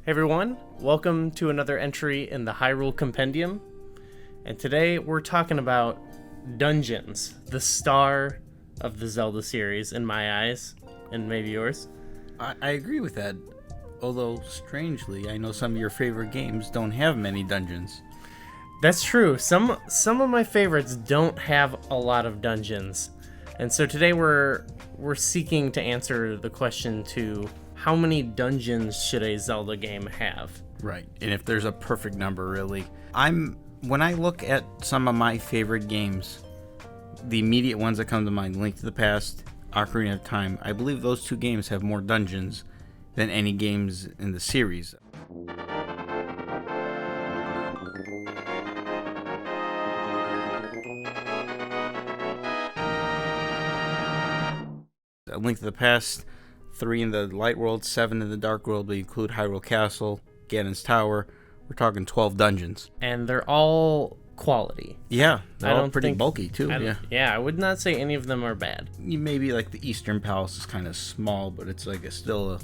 Hey everyone, welcome to another entry in the Hyrule Compendium, and today we're talking about dungeons, the star of the Zelda series in my eyes, and maybe yours. I agree with that, although strangely, I know some of your favorite games don't have many dungeons. That's true, some of my favorites don't have a lot of dungeons, and so today we're seeking to answer the question to how many dungeons should a Zelda game have? Right, and if there's a perfect number, really. When I look at some of my favorite games, the immediate ones that come to mind, Link to the Past, Ocarina of Time, I believe those two games have more dungeons than any games in the series. Link to the Past, 3 in the Light World, 7 in the Dark World. We include Hyrule Castle, Ganon's Tower. We're talking 12 dungeons. And they're all quality. Yeah, they're all pretty bulky too. Yeah, I would not say any of them are bad. Maybe like the Eastern Palace is kind of small, but it's like still a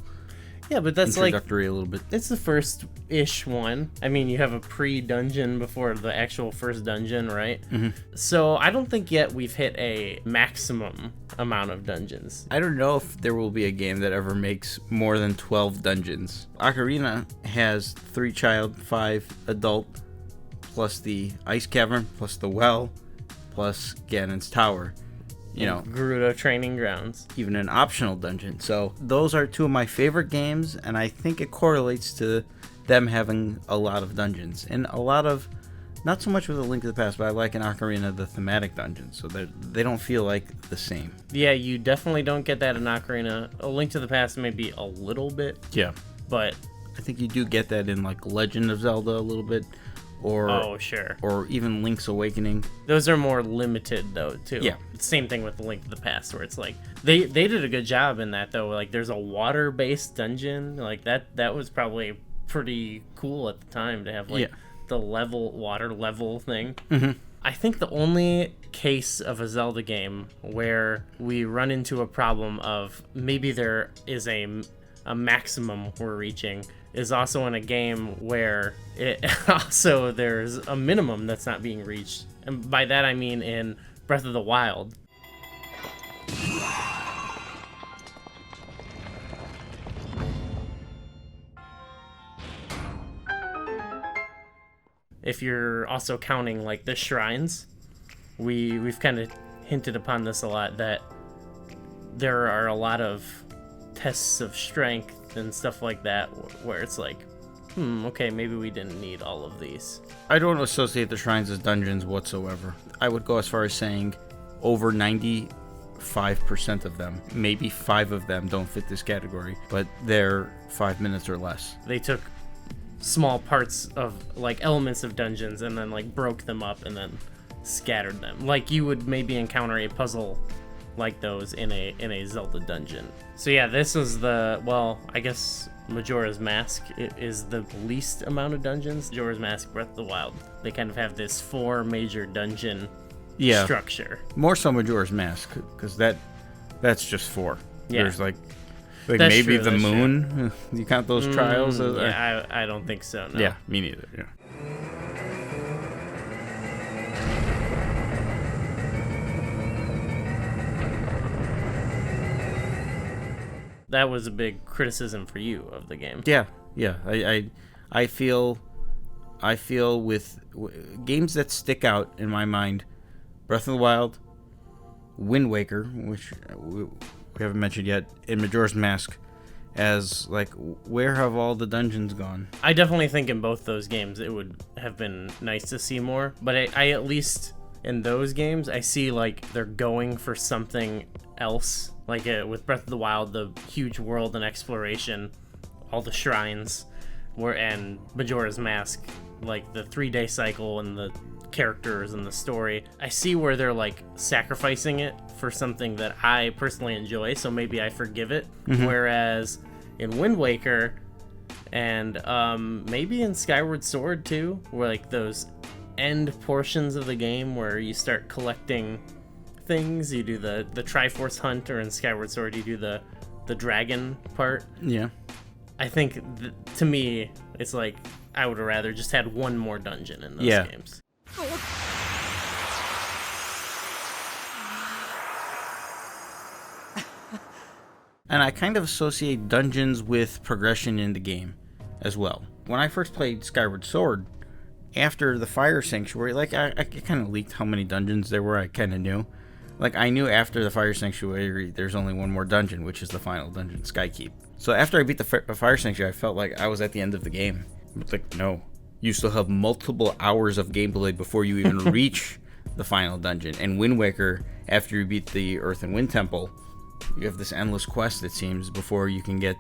but that's introductory a little bit. It's the first-ish one. I mean, you have a pre-dungeon before the actual first dungeon, right? Mm-hmm. So I don't think yet we've hit a maximum amount of dungeons. I don't know if there will be a game that ever makes more than 12 dungeons. Ocarina has 3 child, 5 adult, plus the Ice Cavern, plus the well, plus Ganon's Tower. You know, Gerudo Training Grounds. Even an optional dungeon. So those are 2 of my favorite games, and I think it correlates to them having a lot of dungeons. And a lot of, not so much with A Link to the Past, but I like in Ocarina the thematic dungeons, so they don't feel like the same. Yeah, you definitely don't get that in Ocarina. A Link to the Past maybe a little bit. Yeah. But I think you do get that in like Legend of Zelda a little bit. Or even Link's Awakening. Those are more limited though too. Yeah. Same thing with the Link to the Past, where it's like they did a good job in that though. Like there's a water-based dungeon, like that was probably pretty cool at the time to have the water level thing. Mm-hmm. I think the only case of a Zelda game where we run into a problem of maybe there is a maximum we're reaching is also in a game where there's a minimum that's not being reached. And by that I mean in Breath of the Wild. If you're also counting like the shrines, we've kind of hinted upon this a lot, that there are a lot of tests of strength and stuff like that where it's like, okay, maybe we didn't need all of these. I don't associate the shrines as dungeons whatsoever. I would go as far as saying over 95% of them, maybe 5 of them don't fit this category, but they're 5 minutes or less. They took small parts of like elements of dungeons and then like broke them up and then scattered them. Like you would maybe encounter a puzzle like those in a Zelda dungeon. So yeah, this is I guess Majora's Mask is the least amount of dungeons. Majora's Mask, Breath of the Wild, they kind of have this 4 major dungeon structure. More so Majora's Mask, because that's just 4. Yeah. There's like that's maybe true, the moon. You count those trials? I don't think so. No. Yeah, me neither. Yeah. That was a big criticism for you of the game. Yeah. I feel with games that stick out in my mind, Breath of the Wild, Wind Waker, which we haven't mentioned yet, and Majora's Mask, as like, where have all the dungeons gone? I definitely think in both those games it would have been nice to see more, but I at least in those games I see like they're going for something else. Like with Breath of the Wild, the huge world and exploration, all the shrines, and Majora's Mask, like the 3-day cycle and the characters and the story. I see where they're like sacrificing it for something that I personally enjoy, so maybe I forgive it. Mm-hmm. Whereas in Wind Waker and maybe in Skyward Sword too, where like those end portions of the game where you start collecting things, you do the Triforce hunt, or in Skyward Sword you do the dragon part. Yeah. I think to me, it's like I would have rather just had one more dungeon in those games. And I kind of associate dungeons with progression in the game as well. When I first played Skyward Sword, after the Fire Sanctuary, like I kind of leaked how many dungeons there were. I kind of knew. Like I knew after the Fire Sanctuary, there's only one more dungeon, which is the final dungeon, Skykeep. So after I beat the Fire Sanctuary, I felt like I was at the end of the game. It's like, no, you still have multiple hours of gameplay before you even reach the final dungeon. And Wind Waker, after you beat the Earth and Wind Temple, you have this endless quest, it seems, before you can get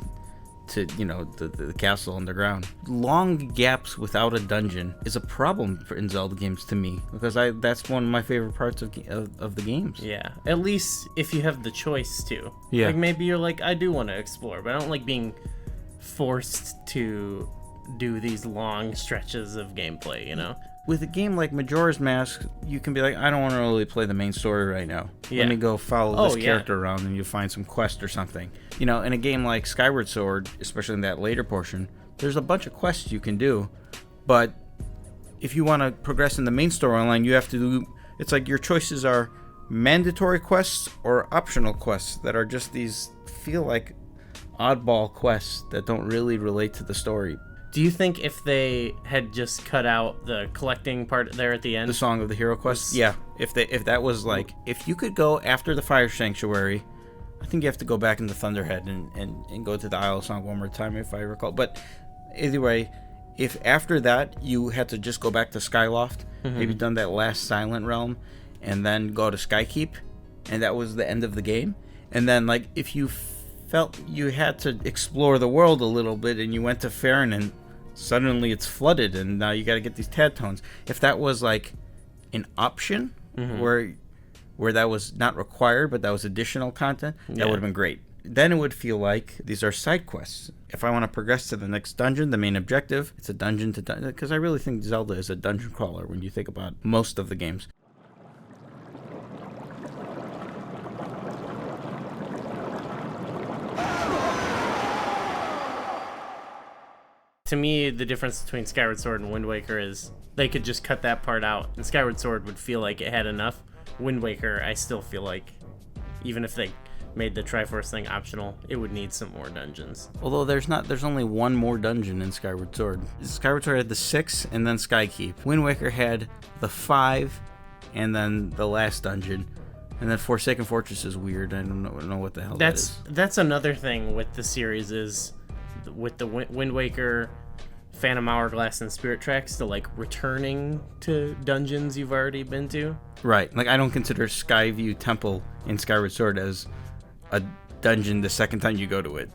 to, the castle underground. Long gaps without a dungeon is a problem in Zelda games to me, because that's one of my favorite parts of the games. Yeah, at least if you have the choice to. Yeah. Like maybe you're like, I do want to explore, but I don't like being forced to do these long stretches of gameplay, With a game like Majora's Mask, you can be like, I don't want to really play the main story right now. Yeah. Let me go follow this character around and you find some quest or something. In a game like Skyward Sword, especially in that later portion, there's a bunch of quests you can do. But if you want to progress in the main storyline, you have to do... It's like your choices are mandatory quests or optional quests that are just these, feel like, oddball quests that don't really relate to the story. Do you think if they had just cut out the collecting part there at the end, the Song of the Hero quest? Yeah. If that was like, if you could go after the Fire Sanctuary, I think you have to go back into Thunderhead and go to the Isle of Song one more time, if I recall. But either way, if after that you had to just go back to Skyloft, maybe done that last Silent Realm, and then go to Skykeep, and that was the end of the game, and then like if you felt you had to explore the world a little bit and you went to Faron and suddenly it's flooded and now you got to get these tad tones, if that was like an option where that was not required but that was additional content, that would have been great. Then it would feel like these are side quests. If I want to progress to the next dungeon, the main objective, it's a dungeon to dungeon, because I really think Zelda is a dungeon crawler when you think about most of the games. To me, the difference between Skyward Sword and Wind Waker is they could just cut that part out, and Skyward Sword would feel like it had enough. Wind Waker, I still feel like, even if they made the Triforce thing optional, it would need some more dungeons. Although there's only one more dungeon in Skyward Sword. Skyward Sword had the 6 and then Skykeep. Wind Waker had the 5 and then the last dungeon. And then Forsaken Fortress is weird. I don't know what the hell that is. That's another thing with the series is with the Wind Waker, Phantom Hourglass, and Spirit Tracks, to like returning to dungeons you've already been to. Right. Like I don't consider Skyview Temple in Skyward Sword as a dungeon the second time you go to it.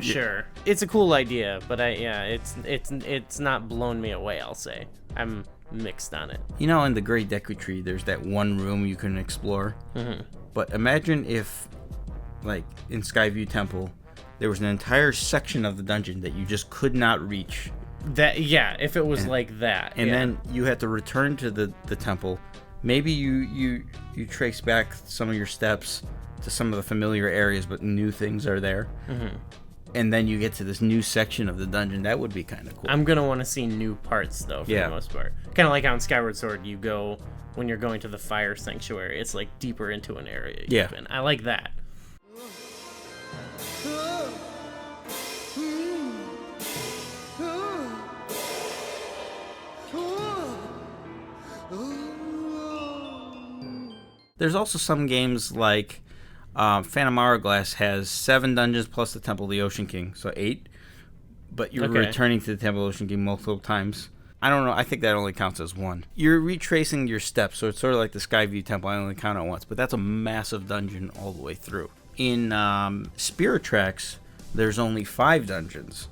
Sure. It's a cool idea, but it's not blown me away, I'll say. I'm mixed on it. In the Great Deku Tree, there's that one room you can explore. But imagine if, like, in Skyview Temple, there was an entire section of the dungeon that you just could not reach. If it was like that. And then you had to return to the temple. Maybe you trace back some of your steps to some of the familiar areas, but new things are there. And then you get to this new section of the dungeon. That would be kind of cool. I'm going to want to see new parts, though, for the most part. Kind of like how in Skyward Sword, you go, when you're going to the Fire Sanctuary, it's like deeper into an area you've been. I like that. There's also some games like Phantom Hourglass has 7 dungeons plus the Temple of the Ocean King, so 8. But you're returning to the Temple of the Ocean King multiple times. I don't know. I think that only counts as 1. You're retracing your steps, so it's sort of like the Skyview Temple. I only count it once, but that's a massive dungeon all the way through. In Spirit Tracks, there's only 5 dungeons,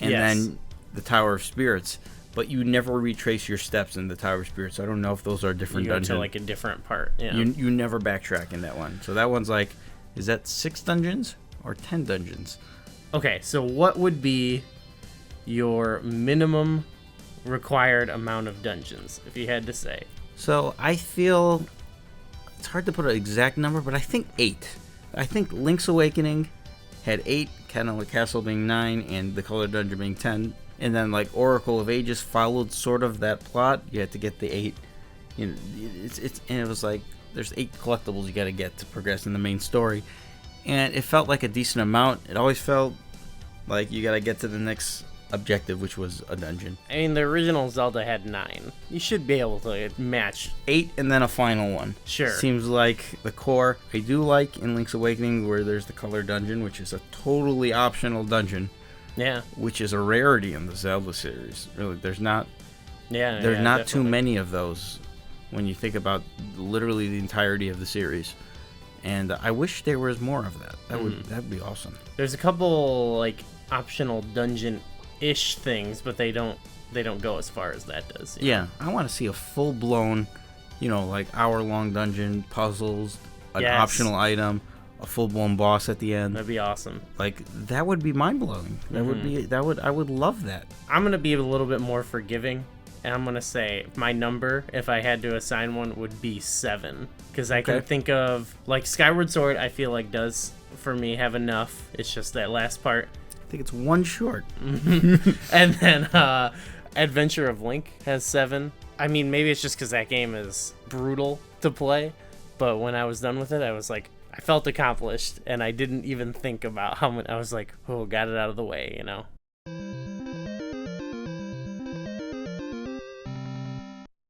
and then the Tower of Spirits. But you never retrace your steps in the Tower of Spirits, so I don't know if those are different dungeons. You go to like a different part. Yeah. You never backtrack in that one. So that one's like, is that 6 dungeons or 10 dungeons? Okay, so what would be your minimum required amount of dungeons, if you had to say? So I feel it's hard to put an exact number, but I think 8. I think Link's Awakening had 8, Hyrule Castle being 9, and the Color Dungeon being 10. And then like Oracle of Ages followed sort of that plot. You had to get the 8. You know, and it was like there's 8 collectibles you got to get to progress in the main story, and it felt like a decent amount. It always felt like you got to get to the next objective, which was a dungeon. I mean, the original Zelda had 9. You should be able to match 8 and then a final one. Sure. Seems like the core. I do like in Link's Awakening where there's the Color Dungeon, which is a totally optional dungeon. Yeah. Which is a rarity in the Zelda series. Really, there's not too definitely. many of those when you think about literally the entirety of the series. And I wish there was more of that. That'd be awesome. There's a couple like optional dungeon-ish things, but they don't go as far as that does. Yeah, I want to see a full-blown, like hour-long dungeon, puzzles, an optional item, a full-blown boss at the end. That'd be awesome. Like that would be mind-blowing. I would love that. I'm gonna be a little bit more forgiving, and I'm gonna say my number, if I had to assign one, would be 7, because I can think of like Skyward Sword. I feel like does for me have enough. It's just that last part. I think it's 1 short. And then Adventure of Link has 7. I mean, maybe it's just because that game is brutal to play, but when I was done with it, I was like, I felt accomplished, and I didn't even think about how many. I was like, oh, got it out of the way,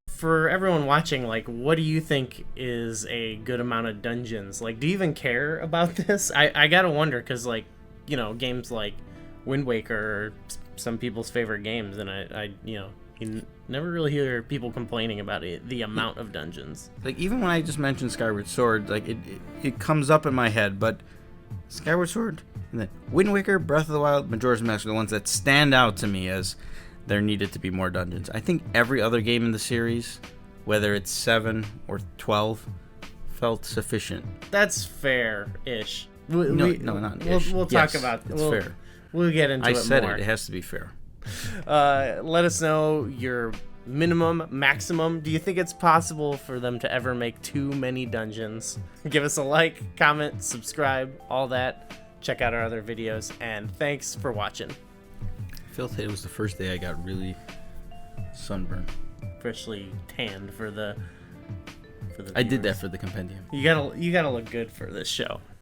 For everyone watching, like, what do you think is a good amount of dungeons? Like, do you even care about this? I gotta wonder, because, like, games like Wind Waker are some people's favorite games, and I you never really hear people complaining about the amount of dungeons. Like, even when I just mentioned Skyward Sword, like, it comes up in my head, but Skyward Sword, and then Wind Waker, Breath of the Wild, Majora's Mask are the ones that stand out to me as there needed to be more dungeons. I think every other game in the series, whether it's 7 or 12, felt sufficient. That's fair-ish. Not ish. We'll talk about it. It's fair. We'll get into it more. I said it has to be fair. Let us know your minimum, maximum. Do you think it's possible for them to ever make too many dungeons? Give us a like, comment, subscribe, all that. Check out our other videos, and thanks for watching. I felt that it was the first day I got really sunburned. Freshly tanned for the I did that for the Compendium. You gotta look good for this show.